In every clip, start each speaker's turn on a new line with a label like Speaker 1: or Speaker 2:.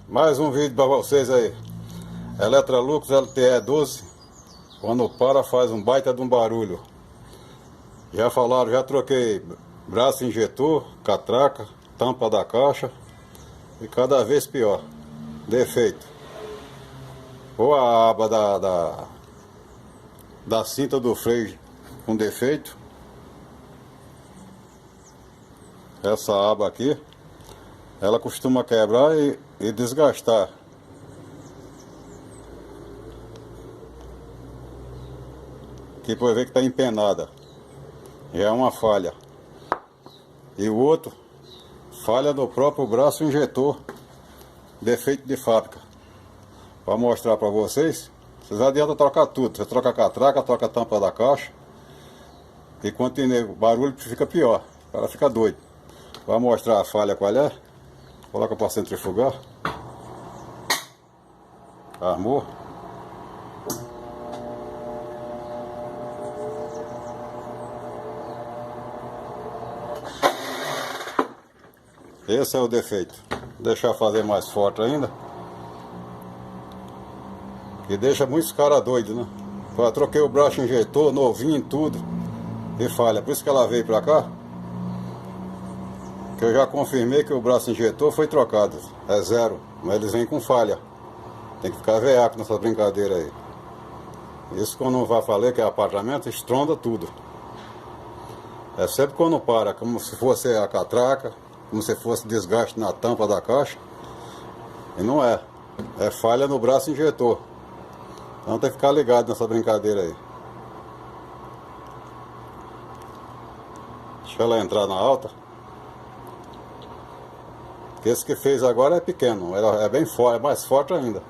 Speaker 1: Mais um vídeo para vocês aí. Electrolux LTE 12. Quando para faz um baita de um barulho. Já falaram, já troquei braço injetor, catraca, tampa da caixa. E cada vez pior. Defeito. Ou a aba da cinta do freio com defeito. Essa aba aqui, ela costuma quebrar e desgastar. Aqui pode ver que está empenada. Já é uma falha. E o outro, falha do próprio braço injetor. Defeito de fábrica. Para mostrar para vocês, vocês adianta trocar tudo. Você troca a catraca, troca a tampa da caixa. E continua, o barulho fica pior. O cara fica doido. Para mostrar a falha qual é, coloca para centrifugar. Armou. Esse é o defeito. Deixar fazer mais forte ainda. Que deixa muitos caras doidos, né? Eu troquei o braço injetor, novinho e tudo. E falha. Por isso que ela veio pra cá. Que eu já confirmei que o braço injetor foi trocado. É zero. Mas eles vêm com falha. Tem que ficar veaco nessa brincadeira aí. Isso quando não vai falar que é apartamento, estronda tudo. É sempre quando para, como se fosse a catraca. Como se fosse desgaste na tampa da caixa. E não é. É falha no braço injetor. Então tem que ficar ligado nessa brincadeira aí. Deixa ela entrar na alta. Porque esse que fez agora é pequeno. É bem forte, é mais forte ainda.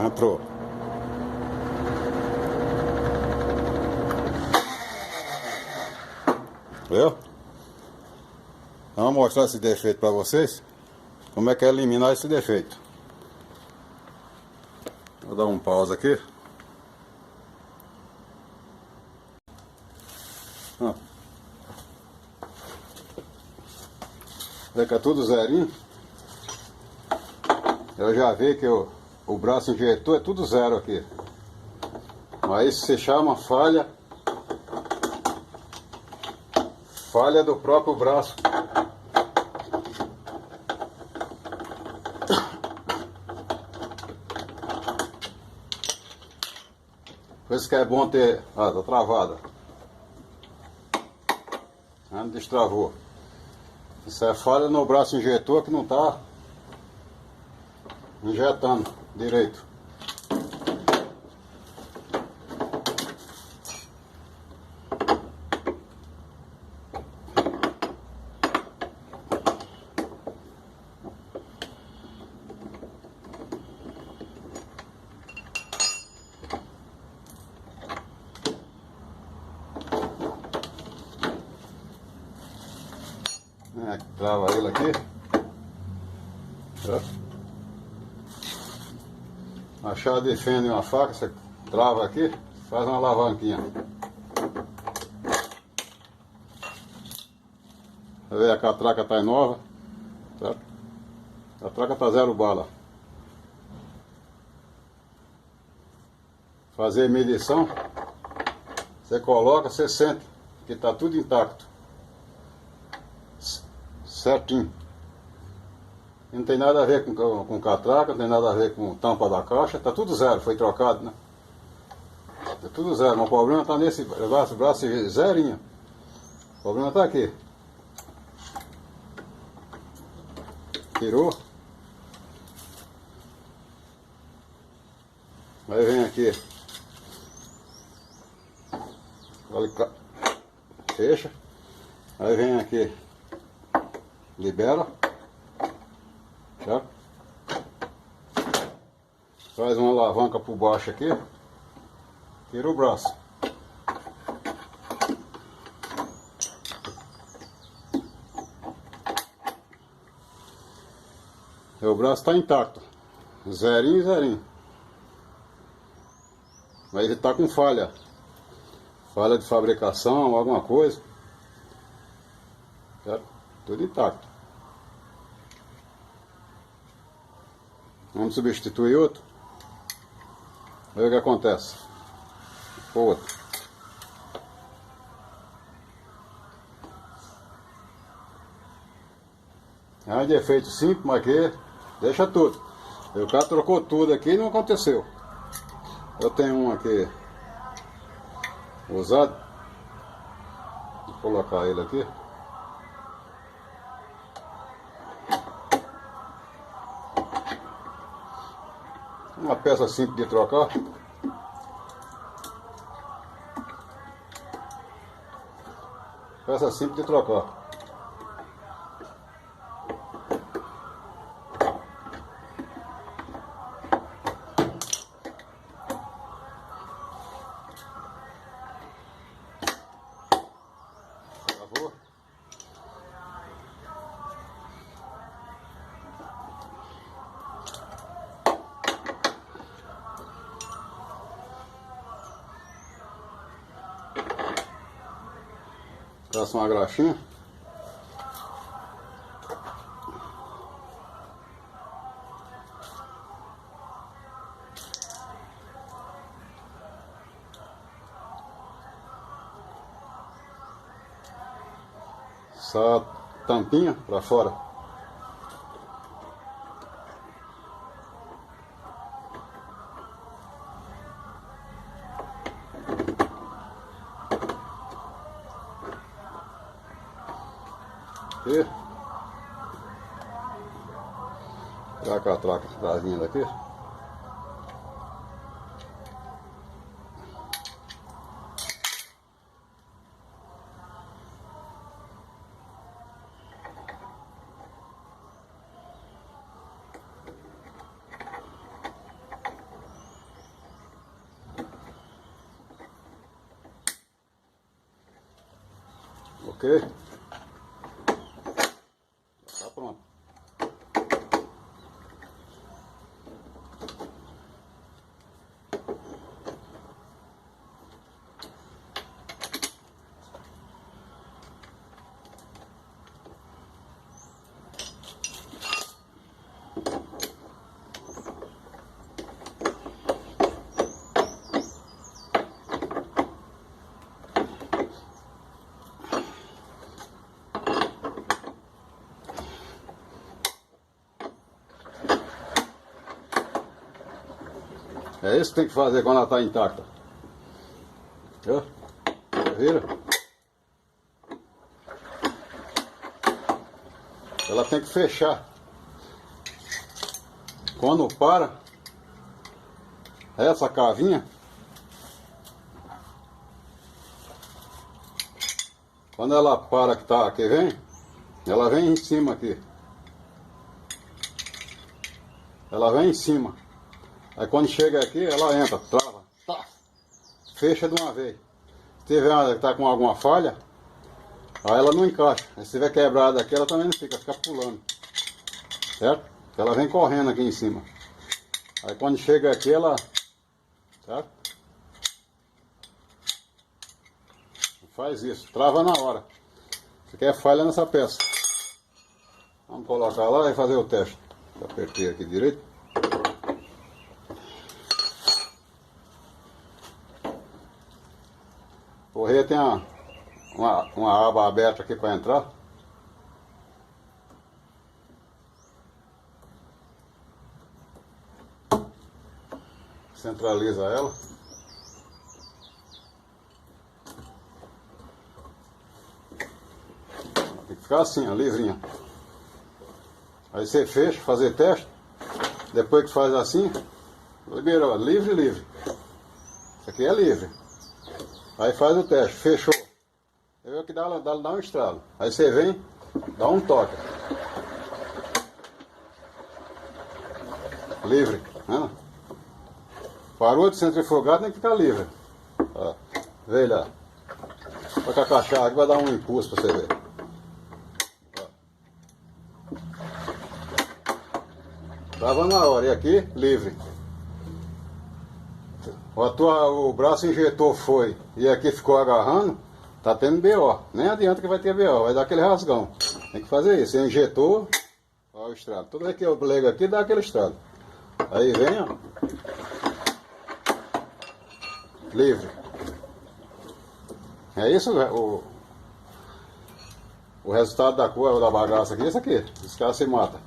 Speaker 1: Entrou. Viu? Vamos mostrar esse defeito para vocês. Como é que é eliminar esse defeito. Vou dar um pausa aqui. Vê que é tudo zerinho. Eu já vi que o braço injetor é tudo zero aqui. Mas isso se chama falha. Falha do próprio braço. Por isso que é bom ter... Ah, tá travada. Destravou. Isso é falha no braço injetor que não tá injetando direito. Trava ele aqui. A chave de fenda e uma faca, você trava aqui, faz uma alavanquinha. Você vê, a catraca tá nova, tá? A catraca tá 0 bala. Fazer medição, você coloca, você sente que tá tudo intacto. Certinho. Não tem nada a ver com catraca, não tem nada a ver com tampa da caixa, tá tudo zero, foi trocado, né? Tá tudo zero, mas o problema tá nesse braço zerinho. O problema tá aqui. Tirou. Aí vem aqui. Fecha. Aí vem aqui. Libera. Certo? Faz uma alavanca por baixo aqui. Tira o braço. O braço está intacto. Zerinho, zerinho. Mas ele está com falha. Falha de fabricação, alguma coisa. Certo? Tudo intacto. Vamos substituir outro. Ver o que acontece. Outro. É um defeito simples, mas que deixa tudo. O cara trocou tudo aqui e não aconteceu. Eu tenho um aqui usado. Vou colocar ele aqui. Uma peça simples de trocar. Peça simples de trocar. Travou. Passa uma graxinha. Só a tampinha para fora. Aqui. Traca a trazinha daqui. Ok? Tá pronto. É isso que tem que fazer quando ela está intacta. Viu? Vira. Ela tem que fechar. Quando para, essa cavinha, quando ela para que vem, ela vem em cima aqui. Ela vem em cima. Aí quando chega aqui, ela entra, trava, tá, fecha de uma vez. Se tiver tá com alguma falha, aí ela não encaixa. Aí se tiver quebrada aqui, ela também não fica pulando. Certo? Ela vem correndo aqui em cima. Aí quando chega aqui, ela... Certo? Faz isso, trava na hora. Você quer falha nessa peça. Vamos colocar lá e fazer o teste. Apertei aqui direito. O correia tem uma aba aberta aqui para entrar. Centraliza ela. Tem que ficar assim, ó, livrinha. Aí você fecha, fazer teste. Depois que faz assim, liberou, livre, livre. Isso aqui é livre. Aí faz o teste, fechou. Eu que dá um estralo. Aí você vem, dá um toque. Livre, né? Parou de centrifugar, tem que ficar livre. Ó, vê lá. Vai com a cachaça aqui, vai dar um impulso pra você ver. Ó. Tava na hora, e aqui, livre. O braço injetor foi, e aqui ficou agarrando, tá tendo BO. Nem adianta que vai ter BO, vai dar aquele rasgão. Tem que fazer isso, você injetou, ó o estralo. Toda vez que eu lego aqui, dá aquele estralo. Aí vem, ó. Livre. É isso o resultado da cor da bagaça aqui, é isso aqui. Os caras se matam.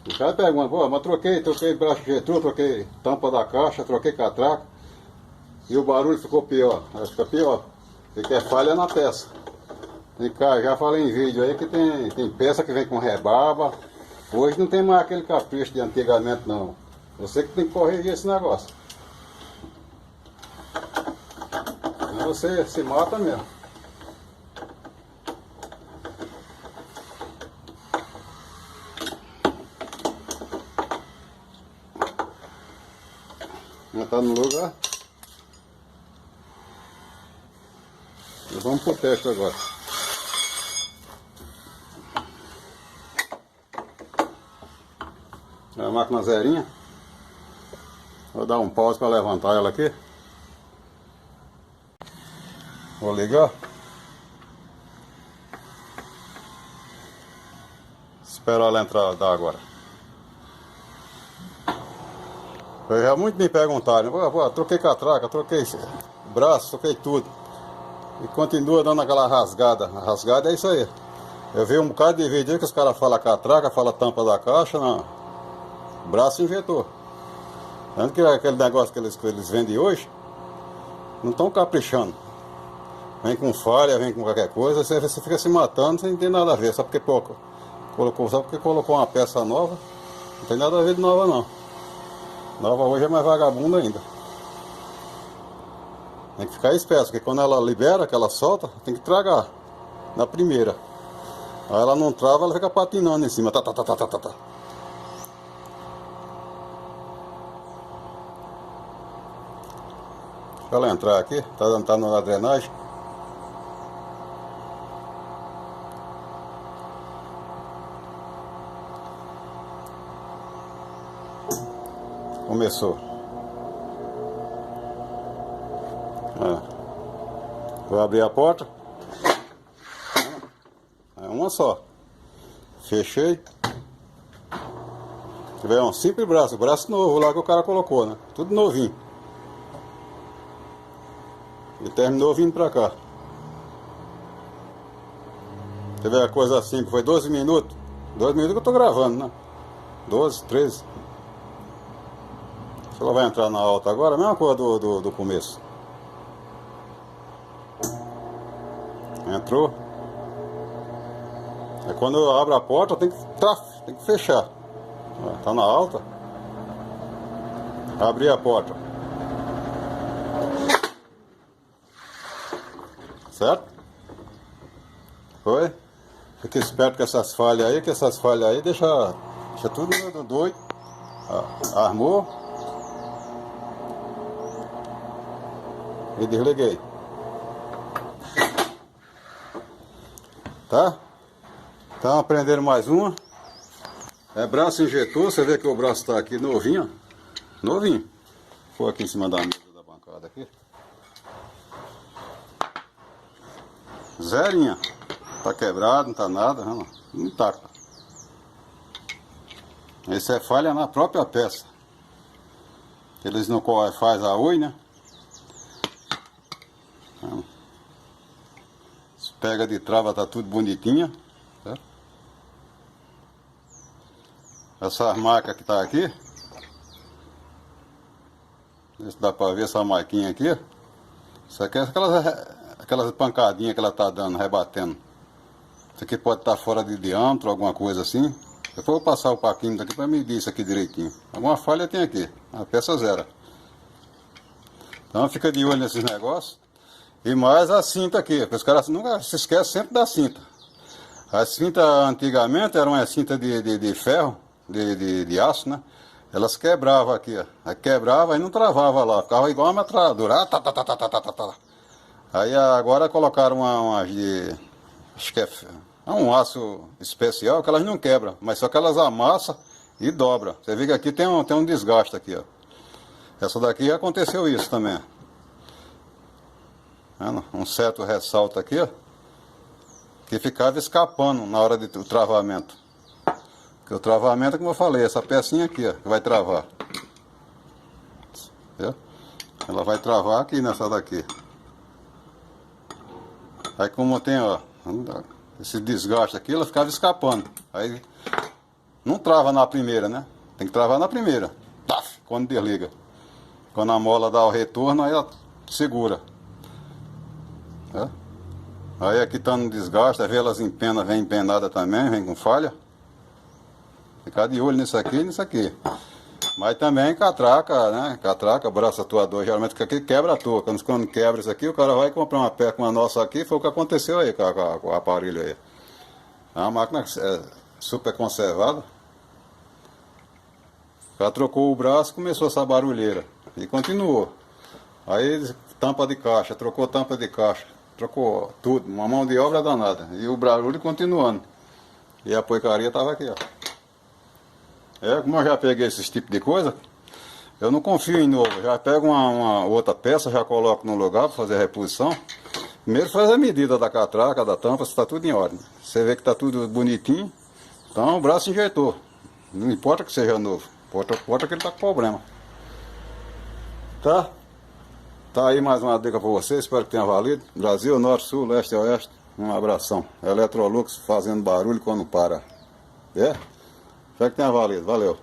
Speaker 1: Os caras perguntam, pô, mas troquei braço injetor, troquei tampa da caixa, troquei catraca. E o barulho ficou pior. Fica pior. Porque é falha na peça. Já falei em vídeo aí que tem peça que vem com rebarba. Hoje não tem mais aquele capricho de antigamente não. Você que tem que corrigir esse negócio. Senão você se mata mesmo. Já tá no lugar. E vamos pro teste agora. É a máquina zerinha. Vou dar um pause para levantar ela aqui. Vou ligar. Esperar ela entrar da agora. Eu já muito me perguntaram, troquei catraca, troquei braço, troquei tudo. E continua dando aquela rasgada. A rasgada é isso aí. Eu vi um bocado de vídeo aí que os caras falam catraca, falam tampa da caixa, não. Braço injetor. Tanto que aquele negócio que eles vendem hoje, não estão caprichando. Vem com falha, vem com qualquer coisa, você fica se matando sem ter nada a ver. Só porque colocou uma peça nova, não tem nada a ver de nova não. Nova hoje é mais vagabunda ainda. Tem que ficar esperto, porque quando ela libera, que ela solta, tem que tragar na primeira. Aí ela não trava, ela fica patinando em cima. Tá. Deixa ela entrar aqui, tá na drenagem. Começou. Vou abrir a porta. É uma só. Fechei. Tiver um simples braço novo lá que o cara colocou, né? Tudo novinho. E terminou vindo pra cá. Tiver a coisa simples, foi 12 minutos. 12 minutos que eu tô gravando, né? 12, 13. Se ela vai entrar na alta agora, a mesma coisa do começo. Entrou. É quando eu abro a porta, tem que fechar. Tá na alta. Abri a porta. Certo? Foi? Fica esperto com essas falhas aí, deixa tudo doido. Armou. E desliguei. Tá? Então aprendendo mais uma. É braço injetor, você vê que o braço está aqui novinho. Novinho. Vou aqui em cima da mesa da bancada aqui. Zerinha. Tá quebrado, não tá nada, não tá. Esse é falha na própria peça. Eles não faz a oi, né? Pega de trava, tá tudo bonitinha, certo? Essas marcas que tá aqui, se dá pra ver essa marquinha aqui. Isso aqui é aquelas pancadinhas que ela tá dando, rebatendo. Isso aqui pode estar fora de diâmetro, alguma coisa assim. Depois eu vou passar o paquinho daqui para medir isso aqui direitinho. Alguma falha tem aqui, a peça zero. Então fica de olho nesses negócios. E mais a cinta aqui, porque os caras nunca se esquecem sempre da cinta. A cinta antigamente era uma cinta de ferro, de aço, né? Elas quebravam aqui, ó. Aí quebrava e não travava lá, ficava igual uma metralhadora. Aí agora colocaram uma de... Acho que é um aço especial que elas não quebram, mas só que elas amassam e dobra. Você vê que aqui tem um desgaste aqui, ó. Essa daqui já aconteceu isso também. Um certo ressalto aqui, ó, que ficava escapando na hora do travamento. Porque o travamento, como eu falei, essa pecinha aqui, ó, que vai travar. Viu? Ela vai travar aqui nessa daqui. Aí como tem, ó, esse desgaste aqui, ela ficava escapando. Aí não trava na primeira, né? Tem que travar na primeira. Taf, quando desliga. Quando a mola dá o retorno, aí ela segura. É? Aí aqui tá no desgaste, às vezes elas empenam, vem empenada também, vem com falha. Ficar de olho nisso aqui e nisso aqui. Mas também catraca, né? Catraca, braço atuador, geralmente aqui quebra a toa. Quando quebra isso aqui, o cara vai comprar uma peça como a nossa aqui, foi o que aconteceu aí com o aparelho aí. É uma máquina super conservada. O cara trocou o braço e começou essa barulheira. E continuou. Aí tampa de caixa, trocou tampa de caixa. Trocou tudo, uma mão de obra danada. E o barulho continuando. E a porcaria estava aqui, ó. Como eu já peguei esses tipos de coisa, eu não confio em novo. Já pego uma outra peça, já coloco no lugar para fazer a reposição. Primeiro faz a medida da catraca, da tampa, se está tudo em ordem. Você vê que está tudo bonitinho, então o braço injetou. Não importa que seja novo, importa que ele está com problema. Tá? Tá aí mais uma dica para você, espero que tenha valido. Brasil, Norte, Sul, Leste e Oeste, um abração. Electrolux fazendo barulho quando para. Espero que tenha valido, valeu.